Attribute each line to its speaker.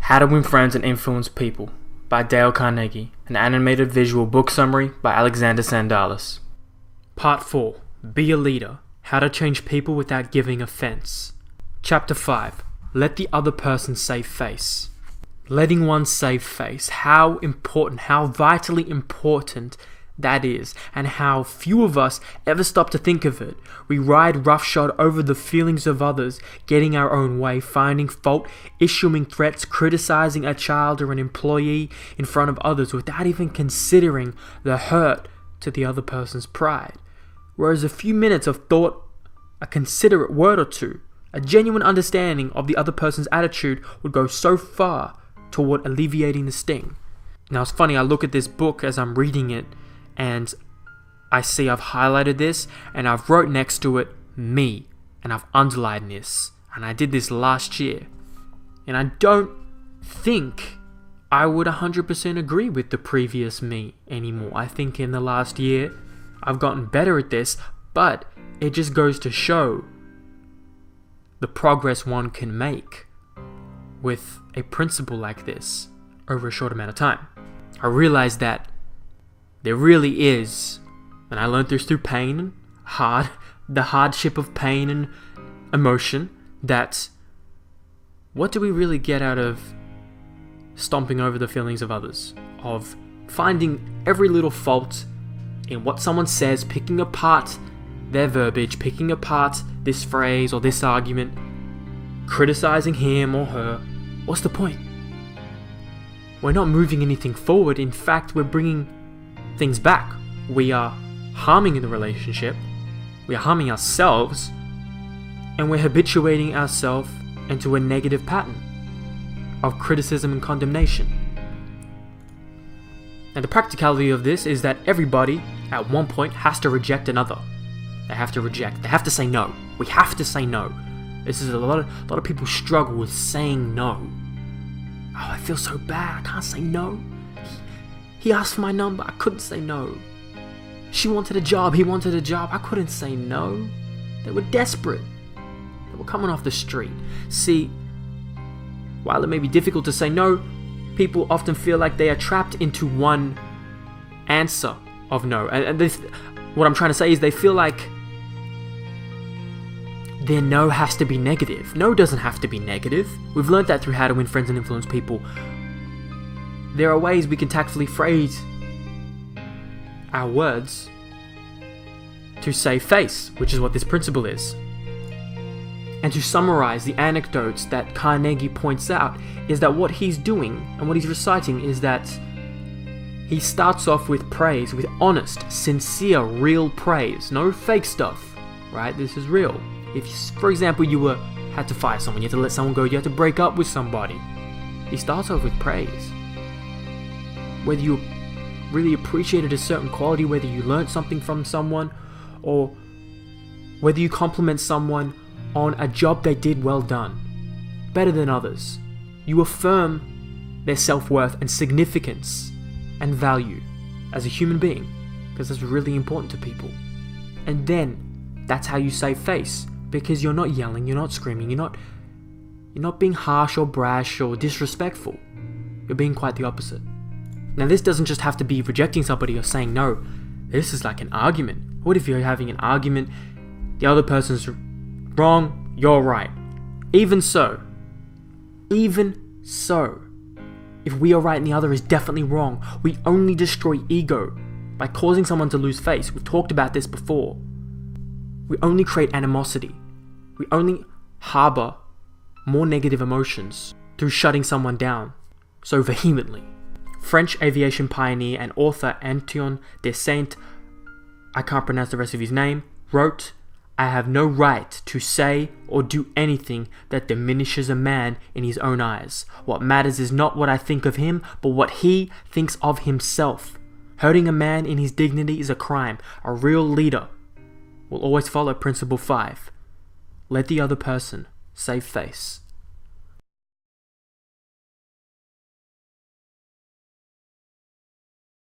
Speaker 1: How to Win Friends and Influence People by Dale Carnegie, an animated visual book summary by Alexander Sandalis. Part 4. Be a Leader. How to Change People Without Giving Offence. Chapter 5. Let the Other Person Save Face. Letting one save face. How important, how vitally important that is, and how few of us ever stop to think of it. We ride roughshod over the feelings of others, getting our own way, finding fault, issuing threats, criticizing a child or an employee in front of others without even considering the hurt to the other person's pride. Whereas a few minutes of thought, a considerate word or two, a genuine understanding of the other person's attitude would go so far toward alleviating the sting. Now it's funny, I look at this book as I'm reading it, and I see I've highlighted this, and I've wrote next to it, me, and I've underlined this, and I did this last year. And I don't think I would 100% agree with the previous me anymore. I think in the last year, I've gotten better at this, but it just goes to show the progress one can make with a principle like this over a short amount of time. I realized that there really is, and I learned this through pain and the hardship of pain and emotion, that what do we really get out of stomping over the feelings of others? Of finding every little fault in what someone says, picking apart their verbiage, picking apart this phrase or this argument, criticizing him or her. What's the point? We're not moving anything forward. In fact, we're bringing things back. We are harming the relationship, we are harming ourselves, and we're habituating ourselves into a negative pattern of criticism and condemnation. And the practicality of this is that everybody at one point has to reject another. They have to say no. We have to say no. This is a lot of people struggle with saying no. Oh, I feel so bad, I can't say no. He asked for my number, I couldn't say no. She wanted a job, he wanted a job, I couldn't say no. They were desperate. They were coming off the street. See, while it may be difficult to say no, people often feel like they are trapped into one answer of no. And this, what I'm trying to say is they feel like their no has to be negative. No doesn't have to be negative. We've learned that through How to Win Friends and Influence People. There are ways we can tactfully phrase our words to save face, which is what this principle is. And to summarize the anecdotes that Carnegie points out, is that what he's doing and what he's reciting is that he starts off with praise, with honest, sincere, real praise. No fake stuff, right? This is real. If, for example, you had to fire someone, you had to let someone go, you had to break up with somebody, he starts off with praise. Whether you really appreciated a certain quality, whether you learned something from someone, or whether you compliment someone on a job they did well done, better than others, you affirm their self-worth and significance and value as a human being, because that's really important to people. And then that's how you save face, because you're not yelling, you're not screaming, you're not being harsh or brash or disrespectful. You're being quite the opposite. Now, this doesn't just have to be rejecting somebody or saying no. This is like an argument. What if you're having an argument, the other person's wrong, you're right? Even so, if we are right and the other is definitely wrong, we only destroy ego by causing someone to lose face. We've talked about this before. We only create animosity. We only harbor more negative emotions through shutting someone down so vehemently. French aviation pioneer and author Antoine de Saint, I can't pronounce the rest of his name, wrote, "I have no right to say or do anything that diminishes a man in his own eyes. What matters is not what I think of him, but what he thinks of himself. Hurting a man in his dignity is a crime. A real leader will always follow Principle 5. Let the other person save face."